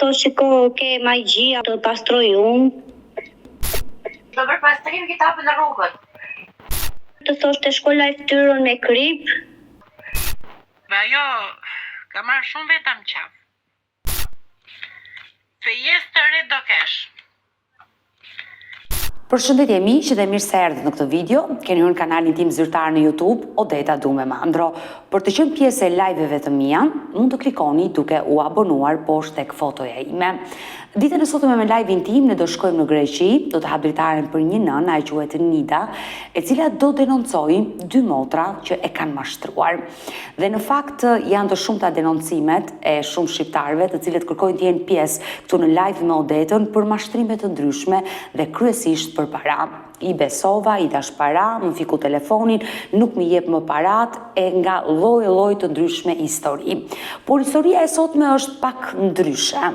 thosh shiko, ke magjia, të pastroj unë. Do për pastrim kitapën në rrugët. Të thosh të shkolla e ftyrën me krip. Ajo, ka marrë shumë veta më qaf. Fejes të re do kesh. Përshëndetje miq dhe mirë se erdhët në këtë video. Keni hyrë në kanalin tim zyrtar në YouTube, Odeta Dume Mandro. Për të qenë pjesë e live-eve të mia, mund të klikoni duke u abonuar poshtë tek fotoja ime. Ditën e sotme me live-in tim ne do shkojmë në Greqi, do të hap dritaren për një nën, ajo quhet Nida, e cila do denoncojë dy motra që e kanë mashtruar. Dhe në fakt janë të shumta denoncimet e shumë shqiptarëve, të cilët kërkojnë të jenë pjesë këtu në live me Odetën për mashtrime të ndryshme dhe kryesisht për para. I besova, i dash para, më fiku telefonin, nuk më jep më parat e nga lloj të ndryshme histori. Por historia e sotme është pak ndryshe.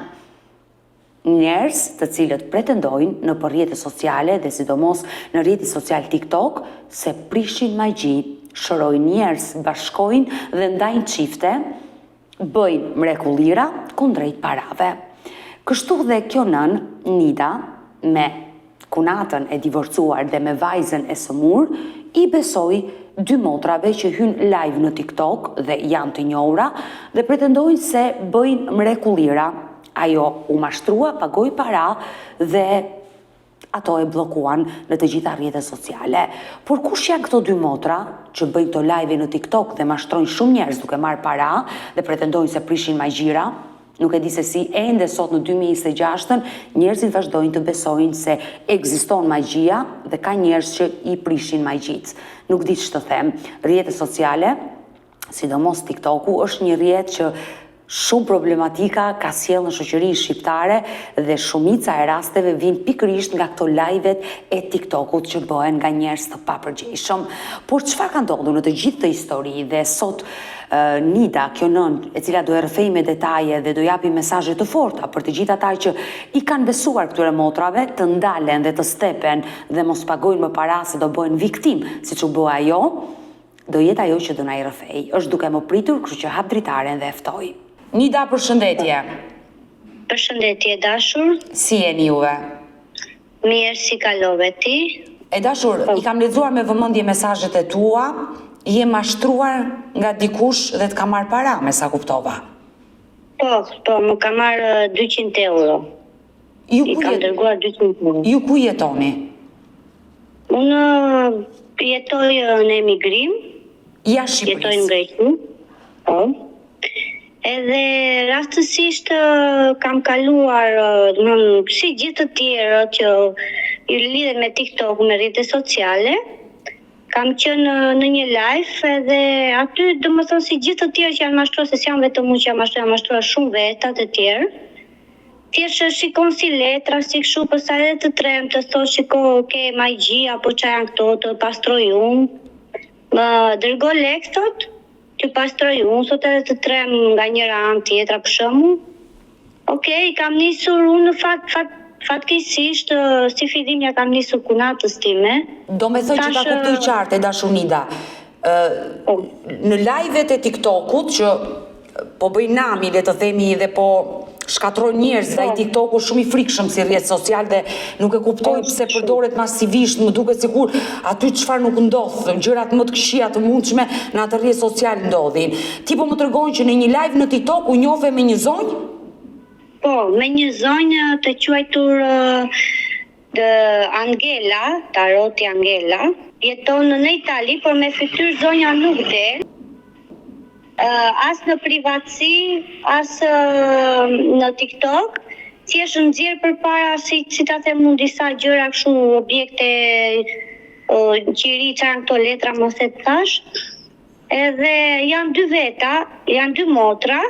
Njerëz të cilët pretendojnë në rrjetet sociale dhe sidomos në rrjetin social TikTok se prishin magji, shërojnë njerëz, bashkojnë dhe ndajnë çifte, bëjnë mrekullira kundrejt parave. Kështu dhe kjo nën, Nida, me kunatën e divorcuar dhe me vajzën e sëmur, i besoi dy motrave që hynë live në TikTok dhe janë të njohura dhe pretendojnë se bëjnë mrekullira. Ajo u mashtrua, pagoi para dhe ato e bllokuan në të gjitha rrjetet sociale. Por kush janë këto dy motra që bëjnë këto live në TikTok dhe mashtrojnë shumë njerëz duke marrë para dhe pretendojnë se prishin magjira? Nuk e di se si ende sot në 2026 njerëzit vazhdojnë të besojnë se ekziston magjia dhe ka njerëz që i prishin magjit. Nuk di ç'të them. Rrjetet sociale, sidomos TikToku, është një rrjet që shumë problematika ka sjell në shoqërinë shqiptare dhe shumica e rasteve vijnë pikërisht nga këto live-et e TikTokut që bëhen nga njerëz të papërgjegjshëm. Por çfarë ka ndodhur në të gjithë këtë histori dhe sot Nida, kjo nën, e cila do e rrëfej me detaje dhe do japi mesazhe të forta për të gjithë ata që i kanë besuar këtyre motrave të ndalen dhe të stepen dhe mos pagojnë më para se do bëhen viktim, siç u bë ajo, do jetë ajo që do na i rrëfej. Është duke më pritur, kështu që hap dritaren dhe e ftoj. Nida, përshëndetje. Përshëndetje dashur. Si jeni juve? Mirë, si kalove ti? E dashur, i kam lexuar me vëmendje mesazhet e tua. Je mashtruar nga dikush dhe të ka marrë para, me sa kuptova. Po, më ka marrë 200 euro. I kam dërguar 200 euro. Ju ku jetoni? Unë jetoj në emigrim. Ja Shqipërisë. Jetoj në Greqi. Po. Edhe rastësisht kam kaluar si gjithë të tjerë që i lidhen me TikTok, me rrjetet sociale. Kam qenë në një live edhe aty domethënë si gjithë të tjerë që janë mashtruar, se janë vetëm unë që jam mashtruar shumë veta të tjerë. Thjesht shikon si letra, si kështu, pastaj edhe të trem të thosh shiko, ke magji apo çfarë janë këto, të pastroj unë. Më dërgo lektot, të pastroj unë, sot edhe të trem nga njëra anë tjetra për shembull. Okej, kam nisur unë në fatkeqësisht si fillim ja kam nisur kunatës time. Do me thënë që ta kuptoj qartë, e dashur Nida. Në live-et e TikTokut që po bëjnë nami, le të themi, dhe po shkatrojnë njerëz, dhe i TikToku shumë i frikshëm si rrjet social dhe nuk e kuptoj pse përdoret masivisht, më duket sikur aty çfarë nuk ndodh, gjërat më të këqija të mundshme në atë rrjet social ndodhin. Ti po më tregon që në një live në TikTok u njohve me një zonjë? Po, me një zonjë të quajtur Angela, Taroti Angela, jeton në Itali, por me fytyrë zonja nuk del. As në privatësi, as në TikTok, si është nxjerr përpara si ta them unë disa gjëra kështu, objekte qiri, çan këto letra mos e thash. Edhe janë dy veta, janë dy motra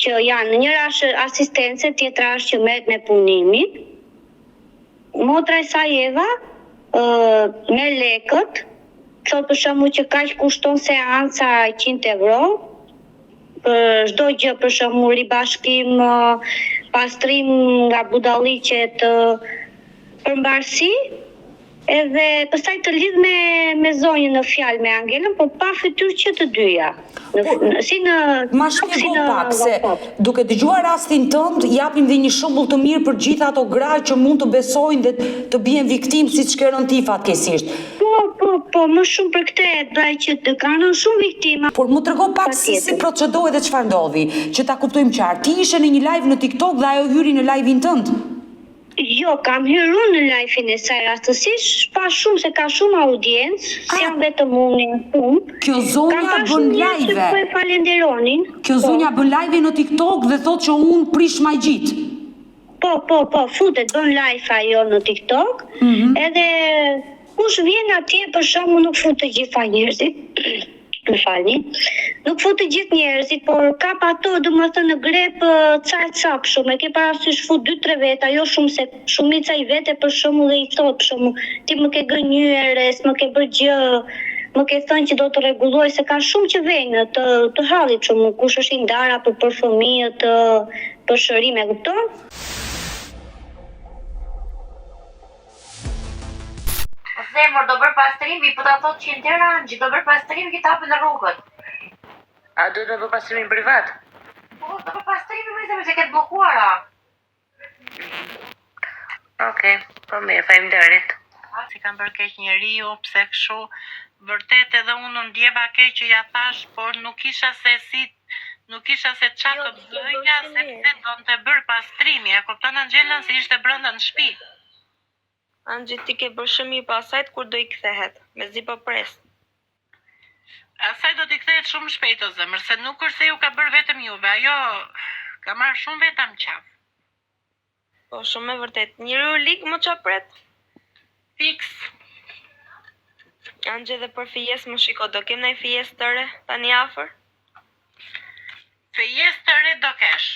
që janë, njëra është asistence, tjetra është që merret me punimin. Motra e saj Eva me lekët, thot për shembull që kaq kushton seanca 100 euro, për çdo gjë, për shembull ribashkim, pastrim nga budalliqet, përmbarsi, edhe pastaj të lidh me zonjën në fjalë me Angelën, po pa fytyrë që të dyja. Ma shpjego pak se duke dëgjuar rastin tënd, japim dhe një shembull të mirë për gjithë ato gra që mund të besojnë dhe të bien viktimë siç ke rënë ti fatkeqësisht. Po, më shumë për këtë ndaj që të kanë shumë viktima. Por më trego pak si procedoi dhe çfarë ndodhi, që ta kuptojmë qartë. Ti ishe në një live në TikTok dhe ajo hyri në live-in tënd? Jo, kam hyrë në live-in e saj rastësisht, pa shumë se ka shumë audiencë, si janë vetëm unë në punë. Kjo zonja bën live. Po e falenderonin. Kjo zonja bën live në TikTok dhe thotë që unë prish magjit. Po, futet bën live ajo në TikTok. Edhe kush vjen atje për shkakun nuk fut të gjitha njerëzit. Më falni. Nuk fut të gjithë njerëzit, por kap ato domethënë në grep cap shumë. E ke parasysh fut 2-3 veta, jo shumë se shumica i vete për shembull dhe i thot për shembull, ti më ke gënjyer, më ke bërë gjë, më ke thënë që do të rregulloj, se ka shumë që vejnë të hallit shumë, kush është i ndar apo për fëmijët, për shërim, e kupton? Zemër, do bërë pastrimi, po ta thot që në Tiranë, që do bërë pastrimi që t'apë në rrugët. A do të bërë pastrimin privat? Po, do bërë pastrimi më zemër, se këtë blokuara. Okej, po mirë, faleminderit. Si kam bërë keq njeriu, pse kështu, vërtet edhe unë në ndjeva keq që ja thash, por nuk isha se qa të bëja, sepse do të bërë pastrimi, e kupton Angelën se ishte brenda në shtëpi. Angji, ti ke bërë shumë mirë pasajt kur do i kthehet, me zi po pres. Asaj do t'i kthehet shumë shpejt o zemër, se nuk është se ju ka bërë vetëm juve, ajo ka marrë shumë vetëm qaf. Po, shumë e vërtet. Njëri u lig më qapret? Fiks. Angji, dhe për fijes më shiko, do kem nëjë fijes të re, tani afër? Fijes të re do kesh.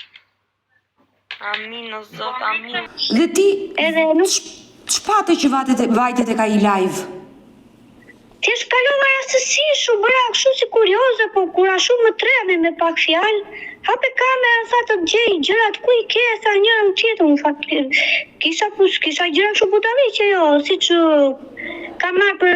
Amin, o zot, amin. Dhe ti, Edhe nuk ç'pate që vajtet e ka i live? Ti shkalova rastësisht, u bëra kështu si kurioze, po kur ashtu më treme me pak fjalë, hape kamera sa të gjej gjërat ku i ke sa njëra tjetër, në fakt kisha gjëra kështu butaliqe jo, siç ka marrë për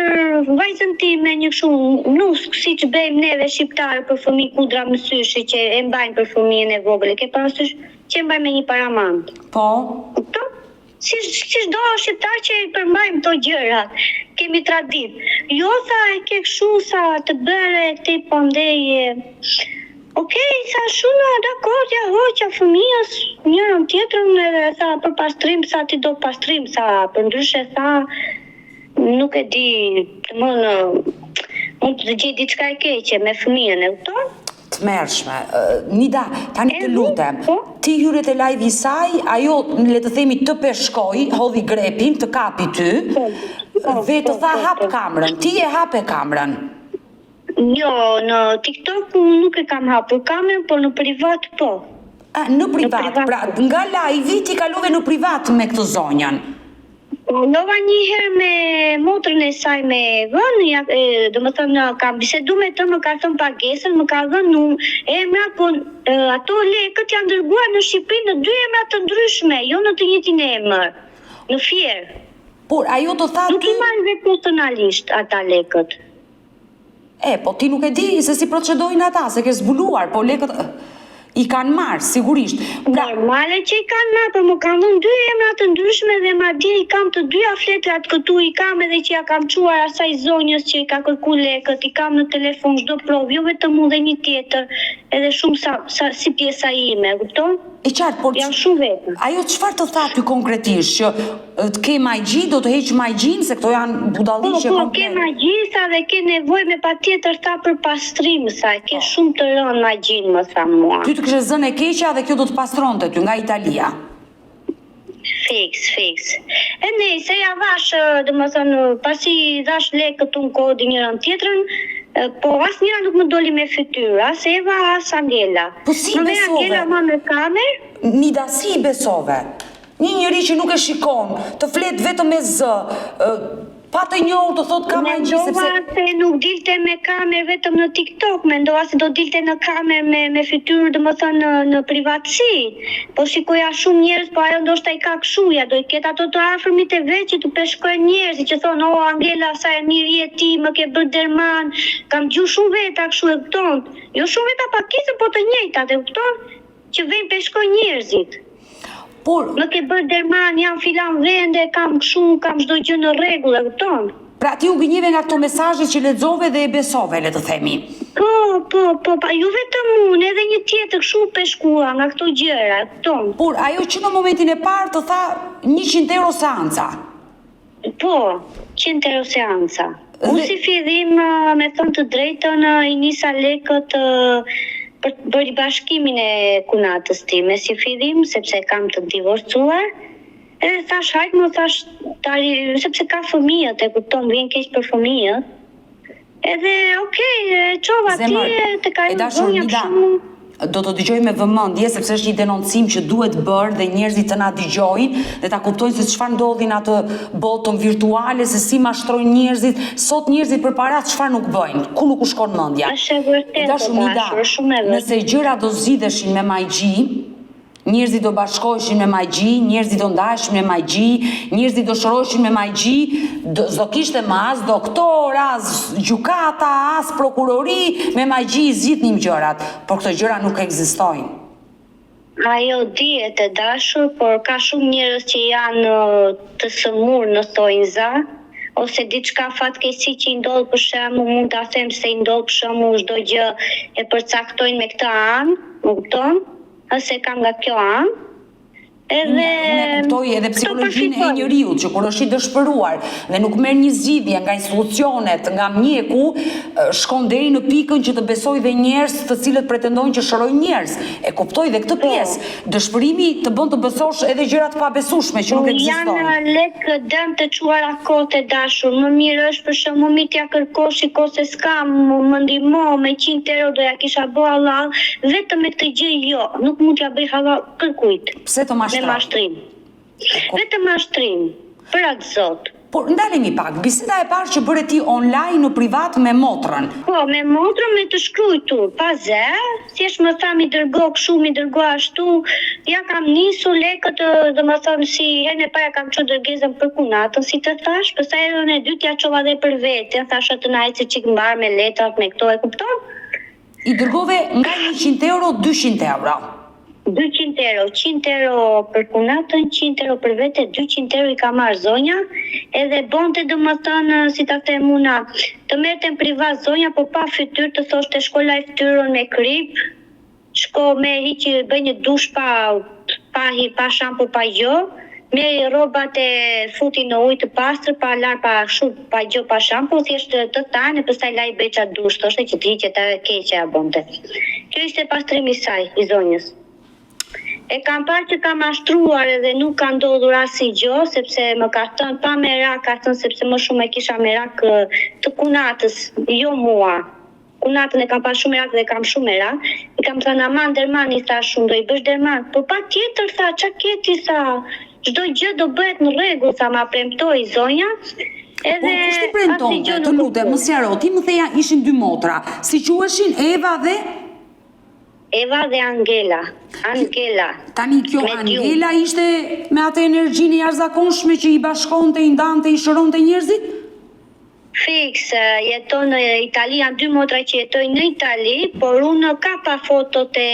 vajzën time një kështu nusk, siç bëjmë neve shqiptarë për fëmijë kudra më syshi që e mbajnë për fëmijën e vogël, ke parasysh që e mbajnë me një paramand. Po. Si do shqiptar që i përmbajmë to gjërat, kemi tradit. Jo sa e ke kështu sa të bëre ti pandeje. Okej, sa shumë dakord, ja hoqja fëmijës njërën tjetrën edhe sa për pastrim, sa ti do pastrim, sa për ndryshe sa nuk e di, mund të gjej diçka e keqe me fëmijën, e kupton? Të mërshme. Nida, tani të lutem, ti hyret e live i saj, ajo, le të themi, të peshkoj, hodhi grepin, të kapi ty, dhe të tha hap kamrën, ti e hape kamrën. Jo, në TikTok nuk e kam hapur kamrën, por në privat po. Në privat, pra nga live ti kalove në privat me këtë zonjan. Nova një herë me motrën e saj me vën, domethënë kam bisedu me të, më ka thënë pagesën, më ka dhënë emrat, po ato lekët janë dërguar në Shqipëri në 2 emra të ndryshme, jo në të njëjtin emër, në fier. Por ajo të tha Nuk i marrë vetë personalisht ata lekët. Po ti nuk e di se si procedojnë ata, se ke zbuluar, po lekët i kanë marrë, sigurisht. Normale që i kanë marrë, për më kanë dhënë 2 emra të ndryshme dhe madje i kam të 2 fletrat këtu, i kam edhe që ja kam quar asaj zonjës që i ka kërku lekët, i kam në telefon çdo provë, jo vetëm unë dhe një tjetër, edhe shumë si pjesa ime, kupton? E qartë, por janë shumë vetëm. Ajo çfarë të tha ty konkretisht, që të ke magji, do të heq magjin, se këto janë budalliqe komplet. Po, ke magji, sa dhe ke nevojë me patjetër tha për pastrim, sa ke shumë të rënë magjin, më tha mua. Ty të kishe zënë e keqja dhe kjo do të pastronte ty nga Italia. Fiks. E nejse, ja vash, domethënë, pasi dash lekët unë kodi njërën tjetrën, po as njëra nuk më doli me fytyrë, as Eva, as Angela. Po si besove? Angela ma me kamer? Nida, si besove? Një njëri që nuk e shikon, të flet vetëm me zë, Pa të njohur të thot ka magji sepse mendova se nuk dilte me kamerë vetëm në TikTok, mendova se do dilte në kamerë me fytyrë, domethënë në privatësi. Po shikoja shumë njerëz, po ajo ndoshta i ka këshuja, do i ketë ato të afërmit e vet që të peshkojnë njerëzit që thonë, "O Angela, sa e mirë je ti, më ke bërë derman." Kam gjuar shumë veta kështu, e kupton? Jo shumë veta pakisën, po të njëjtat, e kupton? Që vejnë peshkojnë njerëzit. por Më ke bërë derman, jam filan vende, kam kështu, kam çdo gjë në rregull, e kupton? pra ti u gënjeve nga këto mesazhe që lexove dhe e besove, le të themi. Po, ju vetëm unë, edhe një tjetër kështu peshkua nga këto gjëra, e kupton? Por ajo që në momentin e parë të tha 100 euro seanca. Po, 100 euro seanca. Unë si fillim, me thënë të drejtën, i nisa lekët për i bashkimin e kunatës time si fillim, sepse kam të divorcuar. Edhe thash, hajtë më thash, sepse ka fëmijët, e kupton, vjen keq për fëmijët. Edhe, okej, çova atje, të ka zonja shumë. Do të dëgjoj me vëmendje sepse është një denoncim që duhet bërë dhe njerëzit të na dëgjojnë dhe ta kuptojnë se çfarë ndodhi në atë botën virtuale, se si mashtrojnë njerëzit. Sot njerëzit përpara çfarë nuk bëjnë, ku nuk u shkon mendja. Është e vërtetë, shumë e vërtetë. Nëse gjëra do zgjidheshin me magji, njerëzit do bashkoheshin me magji, njerëzit do ndaheshin me magji, njerëzit do shëroheshin me magji, s'do kishte më as doktor, as gjykata, as prokurori, me magji zgjidhnim gjërat, por këto gjëra nuk ekzistojnë. Ajo dihet e dashur, por ka shumë njerëz që janë të sëmur në thonjza, ose diçka fatkeqësi që i ndodh, për shembull, mund ta them se i ndodh për shembull çdo gjë e përcaktojnë me këtë anë, më kupton? Ose kam nga kjo anë. Edhe Unë kuptoj edhe psikologjinë e njeriut që kur është i dëshpëruar dhe nuk merr një zgjidhje nga institucionet, nga mjeku, shkon deri në pikën që të besoj dhe njerëz të cilët pretendojnë që shërojnë njerëz. E kuptoj dhe këtë pjesë. Dëshpërimi të bën të besosh edhe gjëra të pabesueshme që nuk ekzistojnë. Janë lekë dëm të çuara kote dashur. Më mirë është për shembull mi t'ja kërkosh, shiko se s'kam, më ndihmo me 100 euro do ja kisha bë halal, vetëm me këtë gjë jo, nuk mund t'ja bëj halal kërkujt. Pse të Me mashtrim. Vetëm mashtrim, për atë zot. Por ndalemi pak, biseda e parë që bëre ti online në privat me motrën. Po, me motrën me të shkruajtur, pa zë, thjesht më tha mi dërgo kështu, mi dërgo ashtu, ja kam nisur lekët, domethënë si herën e parë kam çuar dërgesën për kunatën, si të thash, pastaj herën e dytë ja çova edhe për veten, thash atë na ecë çik mbar me letrat me këto, e kupton? I dërgove nga 100 euro 200 euro. 200 euro, 100 euro për kunatën, 100 euro për vete, 200 euro i ka marrë zonja, edhe bonte domethënë, si ta them una, të merrte në privat zonja, po pa fytyrë, të thoshte shkolaj fytyrën me krip, shko me hiqi, bëj një dush pa shampo, pa gjë, merri rrobat e futi në ujë të pastër, pa lar, pa kështu, pa gjë, pa shampo, thjesht të tanë e pastaj laj beça dush, thoshte që të hiqet e keqe ja bonte. Kjo ishte pastrimi i saj, i zonjës. E kam parë që ka mashtruar edhe nuk ka ndodhur asnjë gjë, sepse më ka thënë pa merak, ka thënë sepse më shumë e kisha merak të kunatës, jo mua. Kunatën e kam pa shumë merak dhe kam shumë merak. I kam thënë aman derman, i tha shumë, do i bësh derman. Po patjetër tha, ç'a ke ti tha, çdo gjë do bëhet në rregull, tha, ma premtoi zonja. Edhe kush të premtonte? Të lutem, më sqaro, ti më theja ishin dy motra. Si quheshin Eva dhe Angela. Tani kjo Angela ishte me atë energjinë jashtëzakonshme që i bashkonte, i ndante, i shëronte njerëzit? Fiks, jeton në Itali, janë dy motra që jetojnë në Itali, por unë ka pa fotot e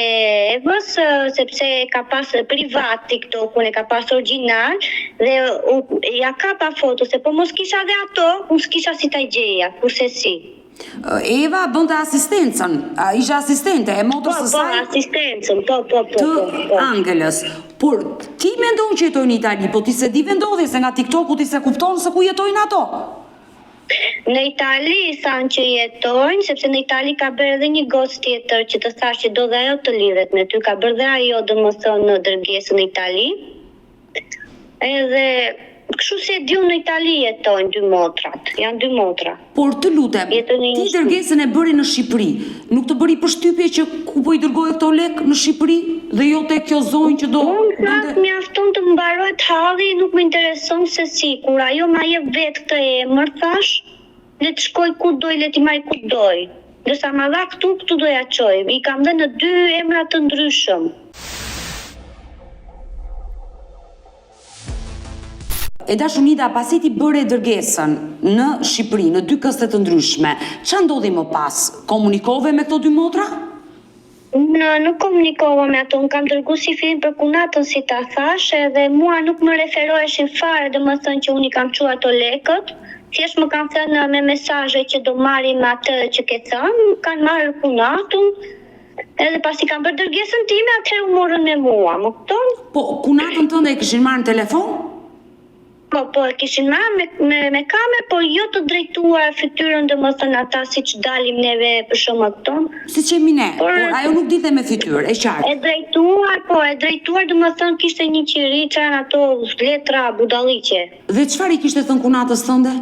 Evës, sepse ka pas privat TikTok-un, e ka pas original, dhe ja ka pa foto, se po mos kisha dhe ato, unë s'kisha si ta gjeja, kurse si. Eva bënte asistencën, isha asistente e motrës së saj. Po, asistencën, po. Të Angelës. Por ti mendon që jetojnë në Itali, po ti se di vendodhje se nga TikTok-u ti se kupton se ku jetojnë ato? Në Itali thanë që jetojnë, sepse në Itali ka bërë edhe një gocë tjetër që të thash që do dhe ajo të lidhet me ty, ka bërë dhe ajo domethënë në dërgesën në Itali. Edhe Kështu se di unë në Itali jetojnë 2 motrat, janë 2 motra. Por të lutem, ti dërgesën e bëri në Shqipëri, nuk të bëri përshtypje që ku po I dërgoj këto lek në Shqipëri dhe jo te kjo zonjë që do... Unë mjafton të mbarojt halli, nuk më intereson se si, kur ajo ma jep vetë këtë emër, thash, le të shkoj ku doj, le t'i marr ku doj. Dërsa ma dha këtu doja qoj. I kam dhe në 2 emra të ndryshëm. E dashunida, pasi ti bëre dërgesën në Shqipëri, në 2 këste të ndryshme, ç'a ndodhi më pas? Komunikove me këto 2 motra? Nuk komunikova me ato, unë kam dërgu si fillim për kunatën si ta thash, edhe mua nuk më referoheshin fare, dhe më thënë që unë I kam çuar ato lekët, thjesht më kanë thënë me mesazhe që do marrim atë që ke thënë, kanë marrë kunatën, edhe pasi kam bërë dërgesën time, atëherë u morën me mua, më kupton? Po, kunatën tënde e kishin marrë në telefon? Po, e kishin marrë me kamerë, por jo të drejtuar fytyrën, dhe më thënë ata si që dalim neve për shumë këton. Si që jemi ne, por ajo nuk dite me fytyrë, e qartë. E drejtuar, dhe më thënë kishte një qiri, që janë ato letra budalliqe. Dhe çfarë I kishte thënë kunatës tënde?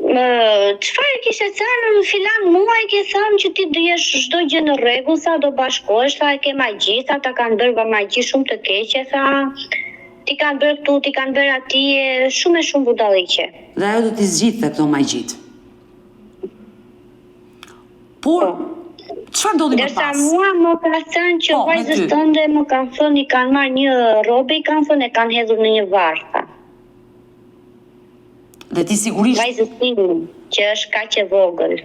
Çfarë I kishte thënë, në filan mua I ke thënë që ti do jesh çdo gjë në rregull, sa do bashkohesh, sa e ke magji, sa ta kanë bërë magji shumë të keqe, sa ti kanë bërë këtu, ti kanë bërë atje, shumë e shumë budalliqe. Dhe ajo do t'i zgjidhte këto magjit. Por, çfarë ndodhi më pas? Dërsa mua më ka thënë që vajzës tënde më kanë thënë I kanë marrë një robe, I kanë thënë e kanë hedhur në një varr. Dhe ti sigurisht... Vajzës tim, që është kaq e vogël.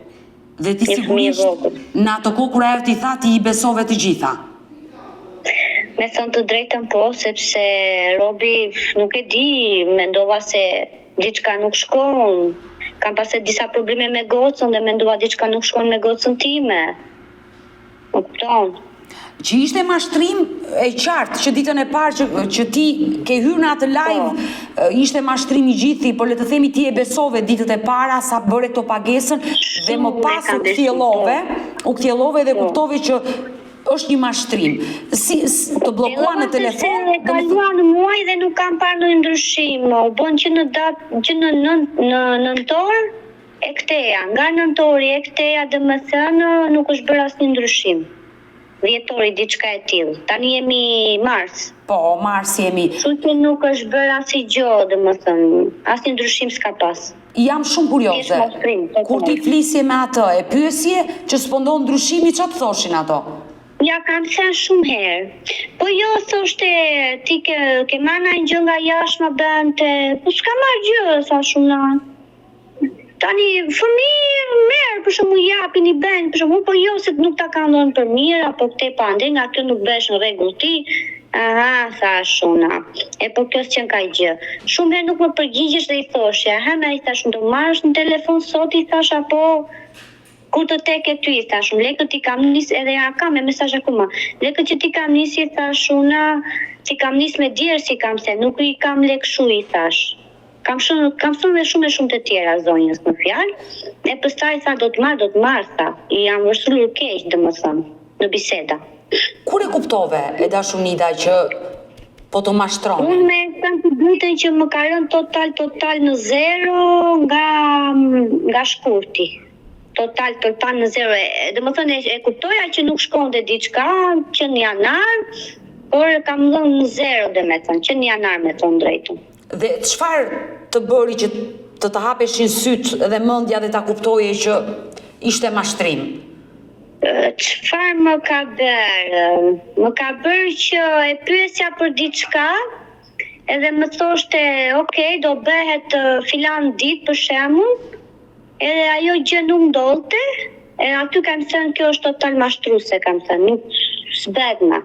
Dhe ti sigurisht, në ato kohë kur ajo t'i tha, ti I besove të gjitha. Me thënë të drejtën po, sepse robi nuk e di, mendova se diçka nuk shkon. Kam pasur disa probleme me gocën dhe mendova diçka nuk shkon me gocën time. Më kupton? Që ishte mashtrim e qartë që ditën e parë që ti ke hyrë në atë live, ishte mashtrim I gjithi, por le të themi ti e besove ditët e para sa bëre këto pagesën dhe më pas u kthjellove dhe kuptove që është një mashtrim. Si të bllokuan në telefon? E kaluan muaj dhe nuk kam parë ndonjë ndryshim. U bën që në nëntor e ktheja, nga nëntori e ktheja, domethënë nuk është bërë asnjë ndryshim. Dhjetori diçka e tillë. Tani jemi mars. Po, mars jemi. Kështu që nuk është bërë asgjë, domethënë, asnjë ndryshim s'ka pas. Jam shumë kurioze. Kur ti flisje me atë, e pyesje që s'pondon ndryshimi, çfarë të thoshin ato? Ja, kam thënë shumë herë. Po jo, thoshte, ti ke marrë një gjë nga jashtë më bënte. Po s'ka marrë gjë, sa shumë na. Tani, fëmijë merë, për shumë japin I bën, për shumë, po jo, se nuk ta kanë dhënë për mirë, apo këte pande, nga kjo nuk besh në rregull ti. Aha, tha shuna. E po kjo s'qen ka gjë. Shumë herë nuk më përgjigjesh dhe I thoshja. Me I thash, do marrësh në telefon sot, I thash, apo... Kur të tek e ty, I thashun, lekët I kam nis, edhe ja kam me mesazh akoma. Lekët që ti kam nisi, I thashuna, si kam nis me djerë, si kam se, nuk I kam lek shu, I thash. Kam thënë dhe shumë të tjera zonjës në fjalë, e pastaj tha do të marr, tha. I jam vërsulur keq, domethënë, në biseda. Kur e kuptove, e dashunida, që po të mashtronë? Unë me thënë të drejtën që më ka rënë total në zero nga shkurti. Total në zero. Dhe më thënë e kuptoja që nuk shkonte diçka që në janar, por kam dhënë në zero dhe me thënë, që në janar me thënë drejtën. Dhe çfarë të bëri që të hapeshin sytë dhe mendja dhe ta kuptoje që ishte mashtrim? Çfarë më ka bërë? Më ka bërë që e pyesja për diçka, edhe më thoshte, okay, do bëhet filan ditë për shembull, edhe ajo gjë nuk ndodhte, e aty kam thënë kjo është total mashtruese, kam thënë, nuk s'bedna.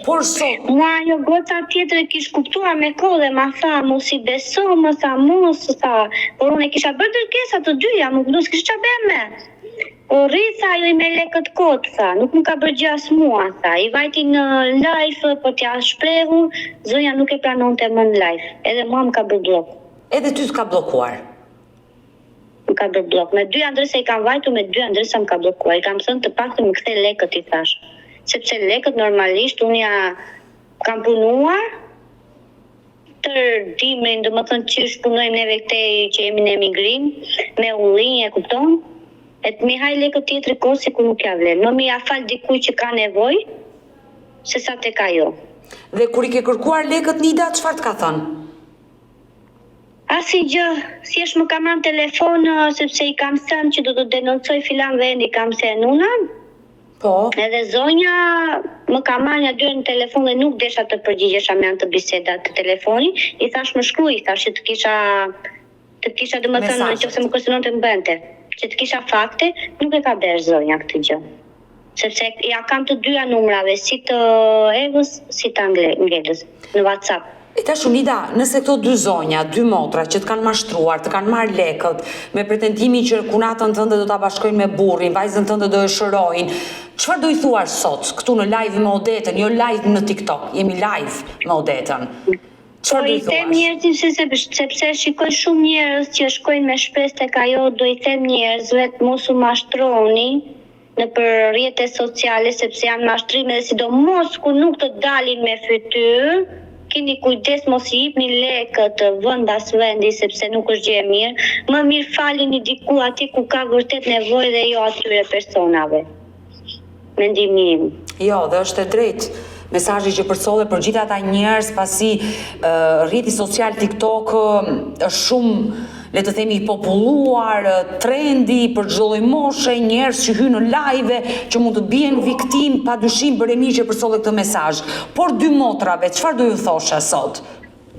Por sot... Mua ajo goca tjetër e kish kuptuar me kohë dhe ma tha, mos I beso, më tha, por unë e kisha bërë dërgesa të dyja, nuk s'kisha qa bërë me. Por rritha ajo I me lekët kot, tha, nuk më ka bërë gjë as mua, tha, I vajti në live, po t'ja shprehur, zonja nuk e pranonte më në live, edhe mua më ka bërë blok. Edhe ty t'ka blokuar? Më ka bërë blok. Me 2 ndërsa I kam vajtu, me 2 ndërsa më ka blokuar. I kam thënë të pak të më kthe lekët, I thash. Sepse lekët normalisht unë ja kam punuar, tërë dimrin, domethënë që shpunojmë neve këtej që jemi në emigrim, me ullinj, e kupton? E të mi haj lekët tjetër kohë si ku nuk ja vlen. Më mirë a fal dikuj që ka nevojë, se sa tek ajo. Dhe kur i ke kërkuar lekët Nida, çfarë të ka thënë? Asgjë, thjesht më ka marrë telefon sepse i kam thënë që do të denoncoj filan vendi, kam thënë Nuna. Po. Edhe zonja më ka marrë një dyre në telefon dhe nuk desha të përgjigjesha me anë të bisedat të telefonit. I thash më shkruaj, thash që të kisha domethënë nëse më kërcënon të mbente, që të kisha fakte, nuk e ka bërë zonja këtë gjë. Sepse ja kam të dyja numrave, si të Evës, si të Angelës, në WhatsApp. E tash Nida, nëse këto dy zonja, dy motra që të kanë mashtruar, të kanë marrë lekët, me pretendimin që kunatën tënde do ta bashkojnë me burrin, vajzën tënde do e shërojnë, çfarë do i thuash sot këtu në live me Odetën, jo live në TikTok, jemi live me Odetën. Çfarë do i thuash? Them njerëzit sepse shikoj shumë njerëz që shkojnë me shpresë tek ajo, do i them njerëzve të mos u mashtroni në për rrjetet sociale sepse janë mashtrime dhe sidomos ku nuk të dalin me fytyrë. Keni kujdes mos i jepni lekët vendas vendi sepse nuk është gjë e mirë. Më mirë falini diku aty ku ka vërtet nevojë dhe jo atyre personave. Mendimi im. Jo, dhe është e drejtë. Mesazhi që përsollet për gjithë ata njerëz pasi rrjeti social TikTok është shumë, le të themi, populluar, trendi për çdo lloj moshe, njerëz që hyjnë në live që mund të bien viktim, padyshim bëre mirë që përsollet këtë mesazh. Por dy motrave, çfarë do ju thoshe sot?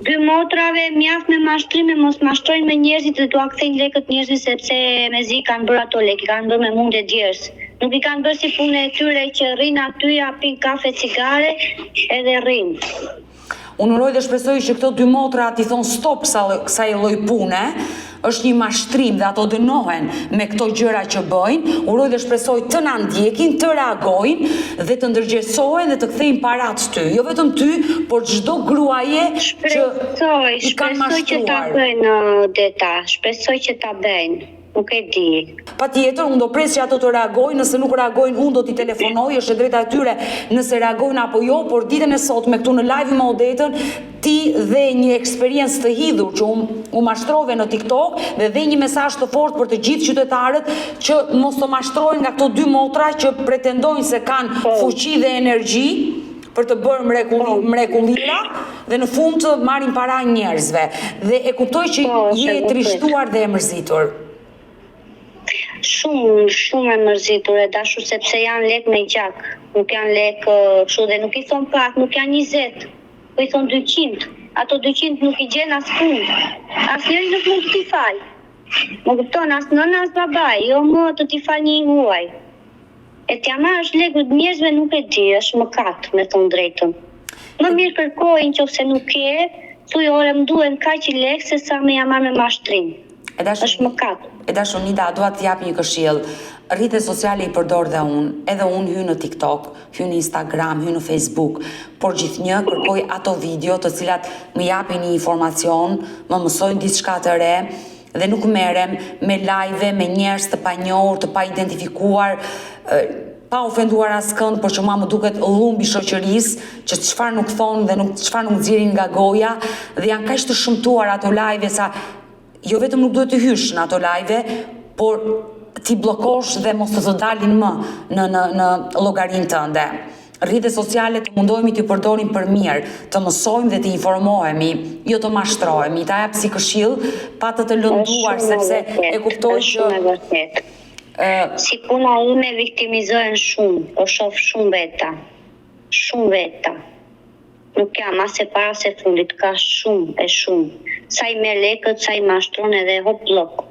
Dy motrave mjaft me mashtrime, mos mashtrojnë me njerëzit dhe t'ua kthejnë lekët njerëzit sepse mezi kanë bërë ato lekë, kanë bërë me mundë djerës. Nuk i kanë bërë si punë e tyre që rrinë aty, japin kafe, cigare edhe rrinë. Unë uroj dhe shpresoj që këto dy motra t'i thonë stop kësaj lloj pune, është një mashtrim dhe ato dënohen me këto gjëra që bëjnë. Uroj dhe shpresoj të na ndjekin, të reagojnë dhe të ndërgjegjësohen dhe të kthejnë parat ty. Jo vetëm ty, por çdo gruaje që i kanë mashtuar. Shpresoj që ta bëjnë Deta, shpresoj që ta bëjnë. Nuk e di. Patjetër, unë do pres që ato të reagojnë, nëse nuk reagojnë, unë do t'i telefonoj, është e drejta e tyre nëse reagojnë apo jo, por ditën e sotme këtu në live me Odetën, ti dhe një eksperiencë të hidhur që u mashtrove në TikTok dhe një mesazh të fortë për të gjithë qytetarët që mos të mashtrohen nga këto dy motra që pretendojnë se kanë fuqi dhe energji për të bërë mrekullira dhe në fund të marrin para njerëzve. Dhe e kuptoj që je e trishtuar dhe e mërzitur. Shumë e mërzitur e dashur sepse janë lek me gjak, nuk janë lek kështu dhe nuk i thon pak, nuk janë 20, po i thon 200. Ato 200 nuk i gjen as punë. Asnjëri nuk mund të t'i fal. Më kupton, as nëna as babai, jo më të t'i fal një huaj. E t'ja marrësh lekët njerëzve nuk e di, është mëkat, me thon drejtën. Më mirë kërkoj nëse nuk ke, thuaj ore më duhen kaq lekë se sa më ja marr me mashtrim. Është mëkat. E dashur Nida, dua të jap një këshill. Rrjetet sociale i përdor dhe unë, edhe unë hy në TikTok, hy në Instagram, hy në Facebook, por gjithnjë kërkoj ato video të cilat më japin një informacion, më mësojnë diçka të re dhe nuk merrem me live me njerëz të panjohur, të pa identifikuar, pa ofenduar askënd, por që më duket llumbi shoqërisë, që çfarë nuk thonë dhe çfarë nuk nxjerrin nga goja dhe janë kaq të shëmtuar ato live sa jo vetëm nuk duhet të hysh në ato live, por ti bllokosh dhe mos të dalin më në llogarinë tënde. Rrjetet sociale të mundohemi t'i përdorim për mirë, të mësojmë dhe të informohemi, jo të mashtrohemi. Ta jap si këshill, pa të lënduar sepse e kuptoj që si puna ime viktimizohen shumë, po shoh shumë veta. Nuk jam as e para se fundit, ka shumë. Sa i merr lekët, sa i mashtron edhe hop blok.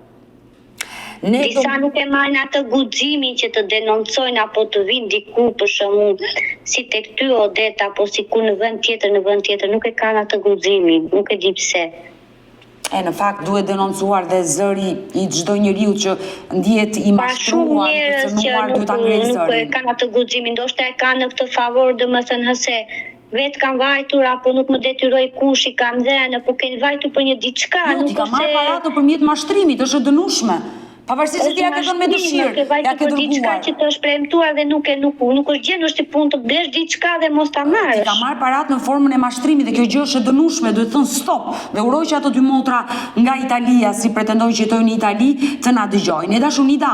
Disa nuk e marrin atë guximin që të denoncojnë apo të vinë diku për shembull si tek ty Odeta apo siku në vend tjetër, nuk e kanë atë guximin, nuk e di pse. Në fakt duhet denoncuar dhe zëri i çdo njeriu që ndihet i mashtruar, i cënuar, duhet ta ngrejë zërin. Nuk e kanë atë guximin, ndoshta e kanë në këtë favor, domethënë hëse vetë kanë vajtur apo nuk më detyroi kush i kanë dhënë, apo kanë vajtur për një diçka, nuk ka marrë paratë nëpërmjet mashtrimit, është e dënueshme. Pavarësisht se ti ja ke dhënë me dëshirë, ja ke diçka dërguar. që të është premtuar dhe nuk është gjë, është i punë të blesh diçka dhe mos ta marrësh. Ti ka marrë parat në formën e mashtrimit dhe kjo gjë është e dënueshme, duhet thënë stop. Dhe uroj që ato dy motra nga Italia, si pretendojnë që jetojnë në Itali, të na dëgjojnë. E dashur Nida,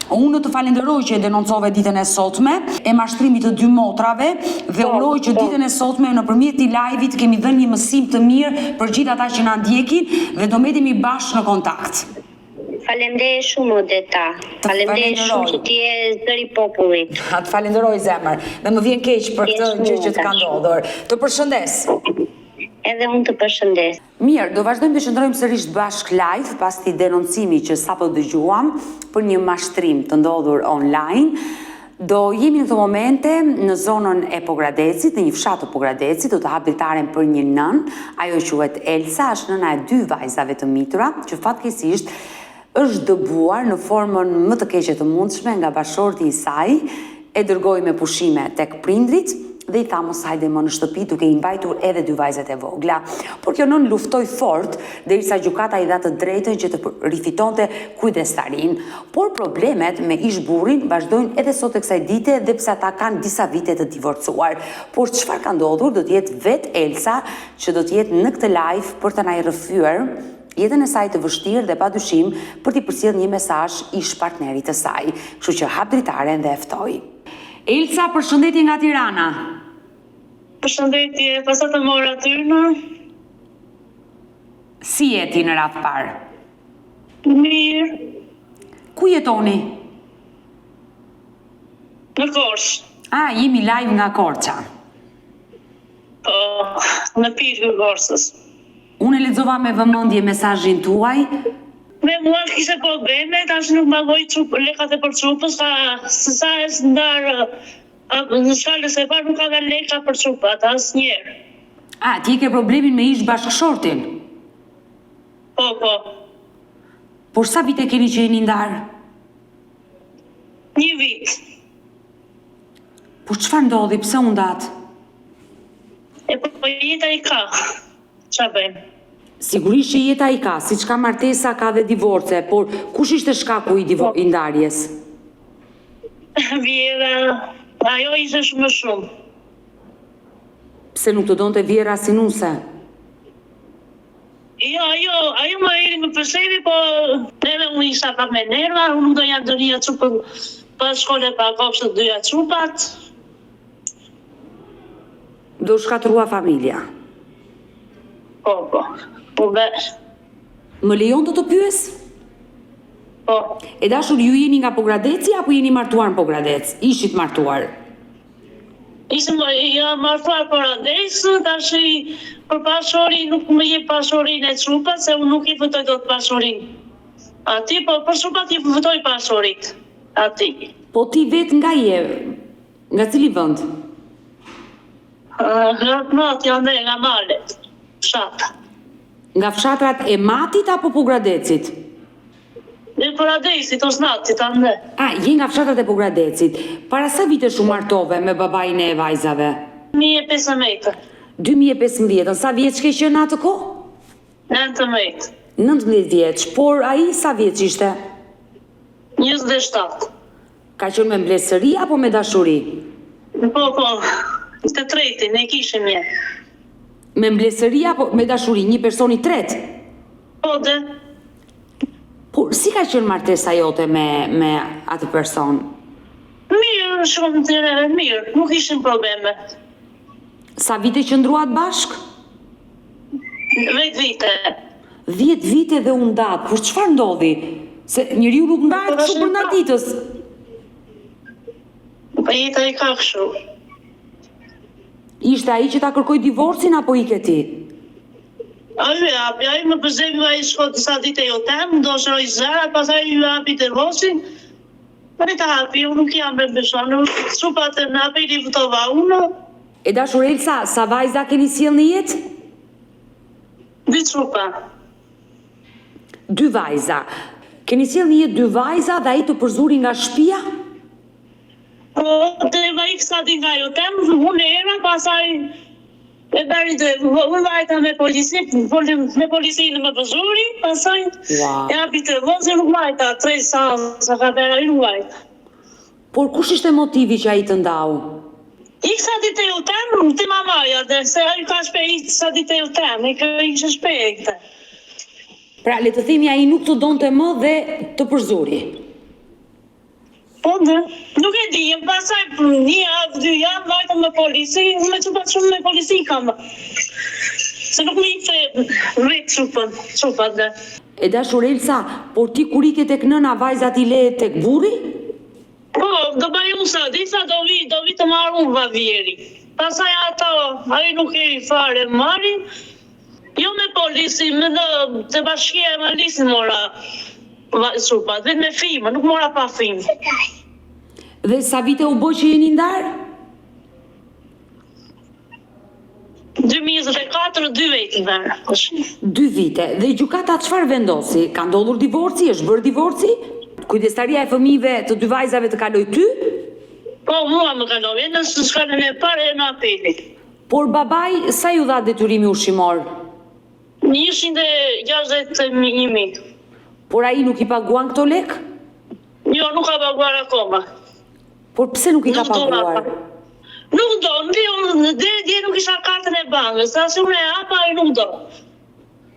unë të falenderoj që e denoncove ditën e sotme e mashtrimit të dy motrave dhe uroj që ditën e sotme nëpërmjet këtij live-it kemi dhënë një mësim të mirë për gjithë ata që na ndjekin dhe do mbetemi bashkë në kontakt. Falenderoj shumë Odeta. Falenderoj shumë që ti je zëri i popullit. Të falenderoj zemër dhe më vjen keq për këtë gjë që të ka ndodhur. Të përshëndes. Edhe unë të përshëndes. Mirë, do vazhdojmë të qëndrojmë sërish bashk live pas këtij denoncimi që sapo dëgjuam për një mashtrim të ndodhur online. Do jemi në këto momente në zonën e Pogradecit, në një fshat të Pogradecit, do të hap dritaren për një nën, ajo quhet Elsa, është nëna e 2 vajzave të mitura, që fatkeqësisht është dëbuar në formën më të keqe të mundshme nga bashorti i saj, e dërgoi me pushime tek prindrit dhe i tha mos hajde më në shtëpi duke i mbajtur edhe 2 vajzat e vogla. Por kjo nën luftoi fort derisa gjykata i dha të drejtën që të rifitonte kujdestarin. Por problemet me ish-burrin vazhdojnë edhe sot e kësaj dite dhe pse ata kanë disa vite të divorcuar. Por çfarë ka ndodhur do të jetë vet Elsa që do të jetë në këtë live për të na rrëfyer jetën e saj të vështirë dhe padyshim për t'i përcjellë një mesazh ish partnerit të saj. Kështu që hap dritaren dhe e ftoj. Elsa, përshëndetje nga Tirana. Përshëndetje, pasa të mora Tyrna. Si je ti në radhë parë? Mirë, Ku jetoni? në Korçë. Jemi live nga Korça. Po, në Pirë Korçës. Unë e lexova me vëmendje mesazhin tuaj. Me mua kishte probleme, tash nuk magoj lekat e për çupës, se sa e ndarë në shalës e parë nuk ka dhe leka për çupat, asnjëherë. Ti ke problemin me ish bashkëshortin? Po. Por sa vite keni që jeni ndarë? 1 vit. Por çfarë ndodhi, pse u ndat? Po jeta i ka. Çfarë bëjmë? Sigurisht që jeta i ka, siç ka martesa ka dhe divorce, por kush ishte shkaku i ndarjes? Vjera, ajo ishte shumë. Pse nuk të donte Vjera si nuse? Jo, ajo më eri më përsevi, po edhe unë isha pak me nerva, unë nuk do ja dërija çupën pas shkolle pa kopshtë të dyja çupat. Do shkatrua familja. Po. Më lejon të pyes? Po. E dashur, ju jeni nga Pogradeci apo jeni martuar në Pogradec? Ishit martuar? Ishim martuar Pogradec, tash për pashori nuk më jep pashorin e çupat, se unë nuk i vëtoj dot pashorin. Ati, po për çupat i vëtoj pashorit. Ati. Po ti vetë nga je? Nga cili vend? Ratmat janë dhe nga Malet. Fshata. Nga fshatrat e Matit apo Pogradecit? Në Pogradecit, Osnatit, ande. Je nga fshatrat e Pogradecit. Para sa vitesh u martove me babain e vajzave? 2015. 2015, sa vjeç ke qenë atë kohë? 19. 19 vjeç, por ai sa vjeç ishte? 27. Ka qenë me mbledhsëri apo me dashuri? Po, të tretin, ne kishim një. Me mbledhsëri apo me dashuri, një person i tret? Po, dhe. Por si ka qenë martesa jote me atë person? Mirë, shumë të mirë, nuk ishin probleme. Sa vite qëndruat bashk? 10 vite. 10 vite dhe u ndat, por çfarë ndodhi? Se njeriu nuk ndahet kështu brenda ditës. Po jeta i ka kështu. Ishte ai që ta kërkoi divorcin apo i ke ti? Ajo më përzemi ai shko disa ditë jo tem, do shëroj zara, pastaj ju hapi divorcin. Për ta hapi, unë nuk jam me beshon, çupat në hapi i votova unë. E dashur Elsa, sa vajza keni sjell në jetë? 2 çupa. 2 vajza. Keni sjell në jetë 2 vajza dhe ai të përzuri nga shtëpia? Po, të vaj kësa di nga jo tem, unë era, pasaj E bari unë vajta me policinë më pëzuri, pasaj e api të vëzë nuk vajta, 3 sa ka bera i nuk vajta. Por kush ishte motivi që ai të ndau? I kësa dite u temë, të mamaja, dhe se ai ka shpejt sa dite u temë, i kështë shpejt. Pra, le të themi ai nuk të donte më dhe të përzuri. Po, nuk e di, pasaj 1 javë, 2 javë, vajta me polici, unë me qupat shumë me polici kam. Se nuk me i të rritë qupat dhe. E dashur Elsa, por ti kur ike tek nëna vajzat i le tek burri? Po, do bëjmë sa, disa do vi të marru va vjeri. Pasaj ato, ai nuk e i fare marrin, jo me polici, me të bashkia e malisi mora qupat, vetë me fima, nuk mora pa fim. Dhe sa vite u bë që jeni ndarë? 2024, 2 vite ndarë. 2 vite. Dhe gjykata çfarë vendosi? Ka ndodhur divorci? Është bërë divorci? Kujdestaria e fëmijëve të 2 vajzave të kaloi ty? Po, mua më kaloi, në shkallën e parë e në apelit. Por babai sa ju dha detyrimi ushqimor? 160.000. Por ai nuk i paguan këto lek? Jo, nuk ka paguar akoma. Por pse nuk i ka paguar? Nuk do, dje nuk isha kartën e bankës, asë unë e hapa e nuk do.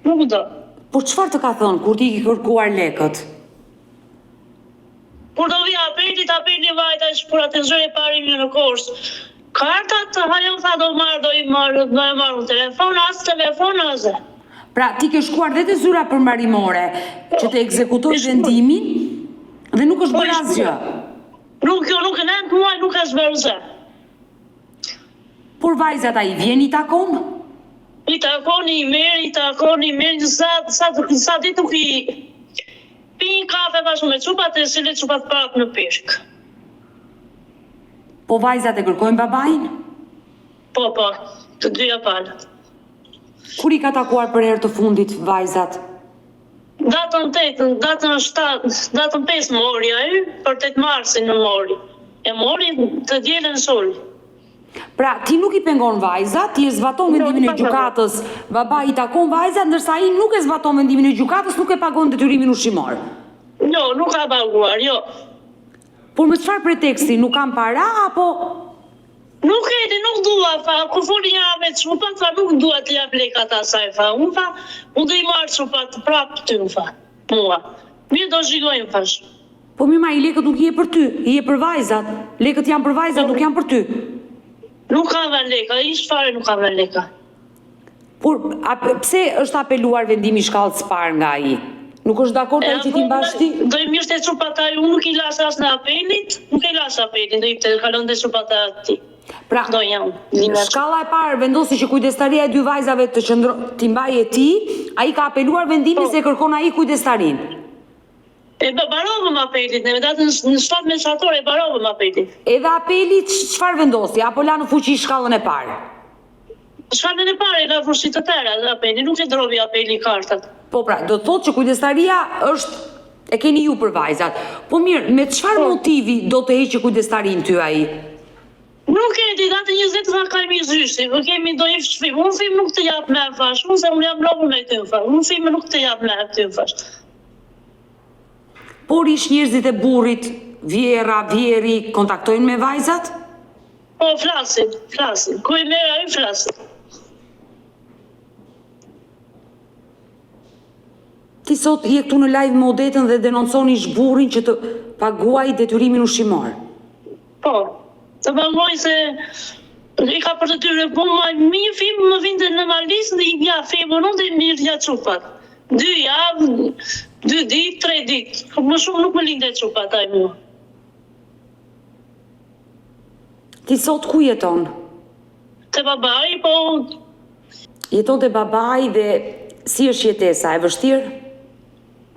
Nuk do. Por çfarë të ka thënë kur ti i ke kërkuar lekët? Kur do vi apeli vajta që për atë zërë e parimin në kors. Kartat, hajo tha do i marrë në telefon, asë telefon, asë. Pra, ti ke shkuar dhe të zyra përmbarimore që të ekzekutoj vendimin dhe nuk është bërë asgjë. Nuk e nëndë muaj nuk është bërë zë. Por vajzat ai vjen i takon? I takon, i merë, sa ditë nuk i pi kafe bashkë me qupat e sile qupat prapë në peshk. Po vajzat e kërkojnë babajnë? Po, të dyja palët. Kur i ka takuar për herë të fundit vajzat? Datën 5 mori ai, për 8 marsin në mori. E mori të dielën soli. Pra, ti nuk i pengon vajzat, ti e zbaton vendimin e gjykatës, babai i takon vajzat, ndërsa ai nuk e zbaton vendimin e gjykatës, nuk e pagon detyrimin ushqimor. Jo, nuk ka paguar, jo. Por me çfarë preteksti, nuk kam para apo? Nuk e di, nuk dua, fa, kur foli njëra me qupat, fa, nuk dua të jap lekat asaj, fa, unë do i marrë qupat prapë ty, fa, mua. Mirë do zhigojnë, fash. Po mirë, i lekët nuk i e për ty, i e për vajzat. Lekët janë për vajzat, nuk janë për ty. Nuk ka dhe leka, ishtë fare nuk ka dhe leka. Por, pse është apeluar vendimi shkallës parë nga ai? Nuk është dakord ai që ti mbash ti? Do i mirë të qupat ai, unë nuk i lasë asë në apelit, nuk i lasë apelit, do i të kalon dhe qupat ati. Pra, shkalla e parë vendosi që kujdestaria e 2 vajzave t'i mbajë ti, ai ka apeluar vendimin se kërkon ai kujdestarinë. E barovëm apelit, në datën në 7 mesatore e barovëm apelit. Edhe apelit çfarë vendosi, apo la në fuqi shkallën e parë? Shkallën e parë e la fuqi të tëra dhe apelit, nuk e drovi apeli kartat. Po pra, do të thotë që kujdestaria është e keni ju për vajzat. Po mirë, me çfarë motivi do të heqë kujdestarin ty ai? Nuk e di, datë 20 nga kajmi zyshi, nuk kemi do i shfim, unë fim nuk të jap me fash, unë se unë jam lovur me ty fash, unë fim nuk të jap me ty fash. Por ish njerëzit e burrit, vjeri, kontaktojnë me vajzat? Po, flasin, ku i mera i flasin. Ti sot je këtu në live me Odetën dhe denonconi burrin që të paguaj detyrimin ushqimor. Po, të paguaj se i ka për të tyre, po mi fim më vinte në malis dhe i bja fimë, nuk dhe mi rja qupat. 2 javë, 2 ditë, 3 ditë, më shumë nuk më linde qupat aj mua. Ti sot ku jeton? Te babai, po... Jeton te babai dhe si është jetesa, e vështirë?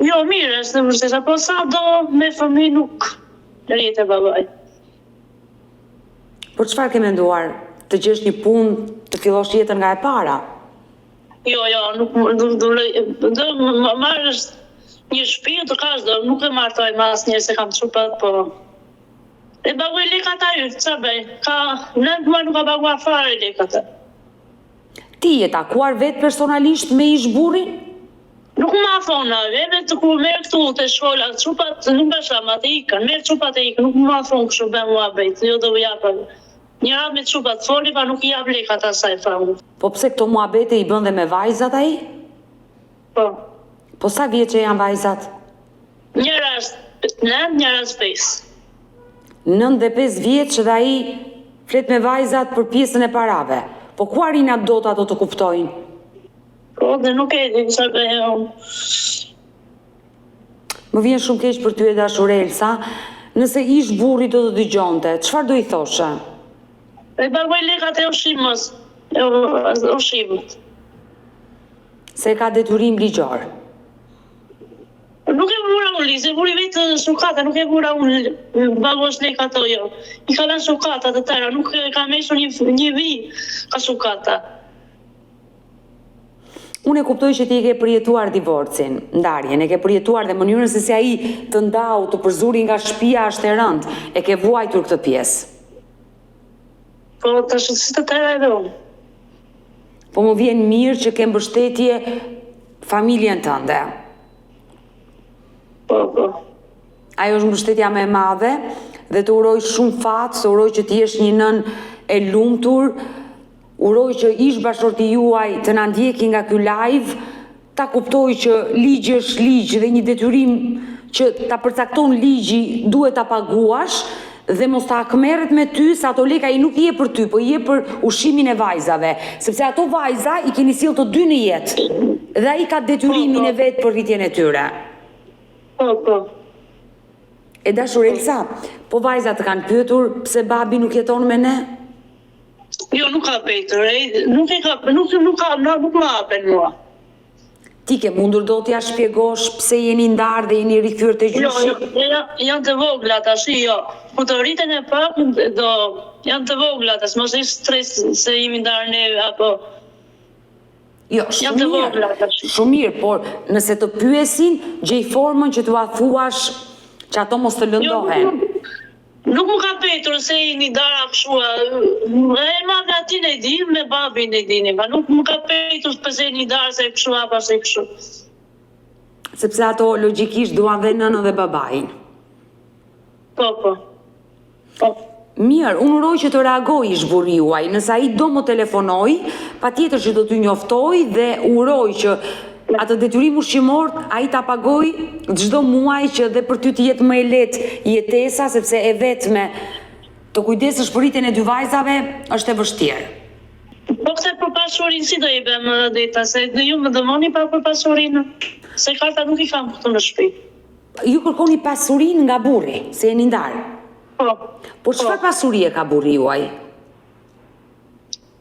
Jo, mirë është në vështirë, po sa do me fëmijë nuk rritë e babai. Por çfarë ke menduar? Të gjesh një punë, të fillosh jetën nga e para? Jo, nuk do marrësh një shtëpi të kash do, nuk e martoj me asnjë se kam çupat, po. E paguaj lekat aty, ç'a bëj? Ka 9 muaj nuk ka paguar fare lekat. Ti je takuar vetë personalisht me ish burrin? Nuk më afona, edhe të kur merë këtu të shkolla, çupat nuk basham atë ikën, merë çupat e ikën, nuk më afon kështu bën mua bejt, jo do jap. Një radhë me çupat foli, pa nuk i jap lekat asaj famu. Po pse këto muhabete i bën dhe me vajzat ai? Po. Po sa vjeç që janë vajzat? Një rast 9, një rast 5. 9 dhe 5 vjeç dhe ai flet me vajzat për pjesën e parave. Po ku arrin ato ato të kuptojnë? Po, dhe nuk e di sa bëhem. Më vjen shumë keq për ty e dashur Elsa, nëse ish burri do të dëgjonte, çfarë do i thoshe? E bagoj lekat e ushimës, ushimët. Se ka detyrim ligjor. Nuk e vura unë li, se vuri vetë sukata, nuk e vura unë bagosh lekat ato jo. I ka lënë sukata të tëra, nuk e ka mesur një vi ka sukata. Unë e kuptoj që ti ke përjetuar divorcin, ndarjen, e ke përjetuar dhe mënyrën se si ai të ndau, të përzuri nga shtëpia është e rëndë, e ke vuajtur këtë pjesë. Po, të shëtësit të tëra edhe unë. Po më vjen mirë që ke mbështetje familjen tënde. Po. Ajo është mbështetja më e madhe dhe të uroj shumë fat, të uroj që ti jesh një nën e lumtur, uroj që ish bashorti juaj të na ndjeki nga ky live, ta kuptoj që ligji është ligj dhe një detyrim që ta përcakton ligji duhet ta paguash dhe mos ta akmerret me ty se ato leka i nuk i je për ty, po i je për ushimin e vajzave, sepse ato vajza i keni sill të dy në jetë dhe ai ka detyrimin e vet për rritjen e tyre. Po. E dashur Elsa, po vajzat kanë pyetur pse babi nuk jeton me ne? Jo, nuk ka petur, nuk më hapen mua. Ti ke mundur do t'ja shpjegosh pse jeni ndarë dhe jeni rikthyer te gjyshi? Jo, janë të vogla tash, jo. Po të rriten e pak, janë të vogla tash, mos i stres se jemi ndarë ne apo. Jo, shumë mirë, por nëse të pyesin, gjej formën që t'ua thuash që ato mos të lëndohen. Nuk më ka petur se i një dara këshua, e madhe atin e di, me babin e dini, pa nuk më ka petur pëse një dara se këshua, pa se këshu. Sepse ato logjikisht duan dhe nënën dhe babain. Po. Mirë, unë uroj që të reagoj ish burri juaj, nëse ai do më telefonoj, patjetër që do t'ju njoftoj dhe uroj që atë detyrim ushqimor ai ta pagoj çdo muaj që dhe për ty të jetë më e lehtë jetesa, sepse e vetme të kujdesësh për rritjen e dy vajzave është e vështirë. Po këtë për pasurinë si do i bëm dita, se ju më dëmoni pa për pasurinë, se karta nuk i kam këtu në shtëpi. Ju kërkoni pasurinë nga burri, se jeni ndarë. Po. Por çfarë pasuri e ka burri juaj?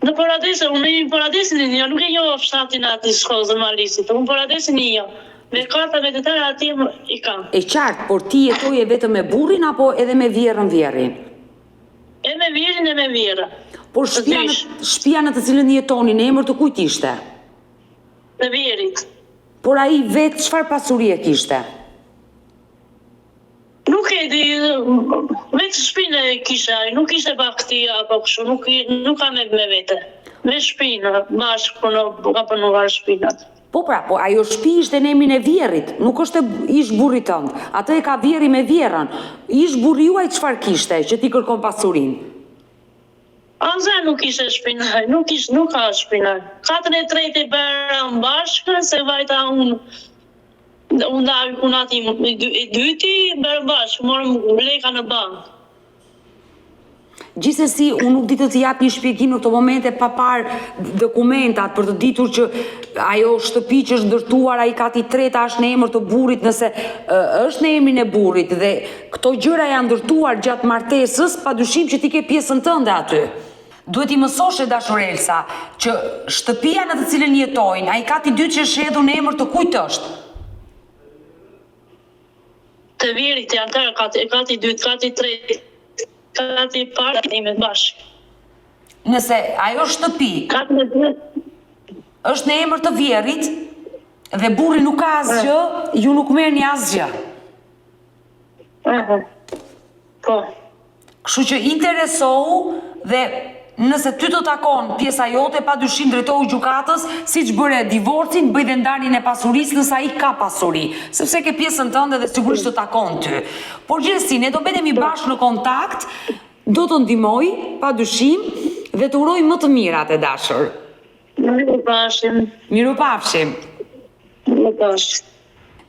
Në Paradese, unë i Paradesin e një, nuk e jo fshatin ati shkollës dhe Malisit, unë Paradesin e një, me karta me të tëra ati i kam. E qartë, por ti jetoje vetëm me burrin apo edhe me vjerrin? E me vjerin e me vjera. Por shtëpia në të cilën jetoni, në emër të kujt ishte? Të vjerit. Por ai vetë çfarë pasuri e kishte? Nuk e di, vetë shpinë e kisha, nuk ishte baktia apo kështu, nuk ka me vete. Me shpinë, bashkë ka punuar shpinat. Po ajo shtëpi ishte në emrin e vjerrit, nuk është ish burrit tënd. Atë e ka vjerri me vjerrën. Ish burri juaj çfarë kishte që ti kërkon pasurinë? Anza nuk ishte shpinaj, nuk ka shpinaj. 4/3 bërë bashkë, se vajta unë darë kunati i dyti, bërë bashkë, morëm leka në bankë. Gjithsesi, unë nuk di të jap një shpjegim në këto momente pa parë dokumentat për të ditur që ajo shtëpi që është ndërtuar ai kati treta është në emër të burrit, nëse është në emrin e burrit dhe këto gjëra janë ndërtuar gjatë martesës, padyshim që ti ke pjesën tënde aty. Duhet i mësosh e dashur Elsa që shtëpia në të cilën jetojnë, ai kati dytë që është hedhur në emër të kujt është? Të vjerit janë tërë, kati dytë, kati tretë. Kati parë të imet bashkë. Nëse ajo shtëpi është në emër të vjerit dhe burri nuk ka asgjë, ju nuk merrni asgjë. Po. Kështu që interesohu dhe Nëse ty të takon pjesa jote, pa dyshim drejtohu gjykatës, siç bëre divorcin, bëj dhe ndarjen e pasurisë nëse ai ka pasuri, sepse ke pjesën tënde dhe sigurisht të takon ty. Por gjithsesi, ne do mbetemi bashkë në kontakt, do të ndihmoj, pa dyshim, dhe të uroj më të mirat e dashur. Mirupafshim. Mirupafshim. Mirupafshim.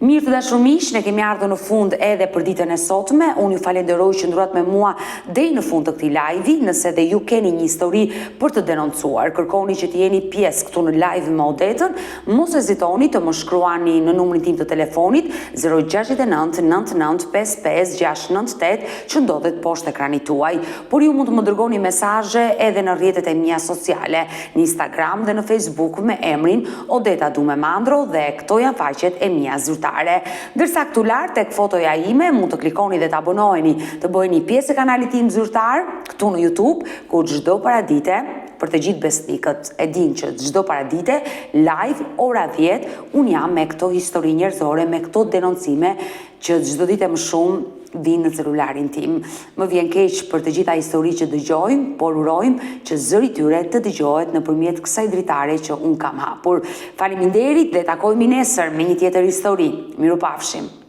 Mirë të dashur miq, ne kemi ardhur në fund edhe për ditën e sotme. Unë ju falenderoj që ndruat me mua deri në fund të këtij live-i. Nëse dhe ju keni një histori për të denoncuar, kërkoni që të jeni pjesë këtu në live me Odetën, mos hezitoni të më shkruani në numrin tim të telefonit 069 99 55 698 që ndodhet poshtë ekranit tuaj. Por ju mund të më dërgoni mesazhe edhe në rrjetet e mia sociale, në Instagram dhe në Facebook me emrin Odeta Dume Mandro dhe këto janë faqet e mia zyrtare. Ndërsa këtu lart tek fotoja ime mund të klikoni dhe të abonoheni, të bëheni pjesë e kanalit tim zyrtar këtu në YouTube, ku çdo paradite për të gjithë besnikët e din që çdo paradite live ora 10 un jam me këto histori njerëzore, me këto denoncime që çdo ditë më shumë vinë në celularin tim. Më vjen keq për të gjitha histori që dëgjojmë, por urojmë që zëri tyre të dëgjohet nëpërmjet kësaj dritare që un kam hapur. Faleminderit dhe takojmë nesër me një tjetër histori. Mirupafshim.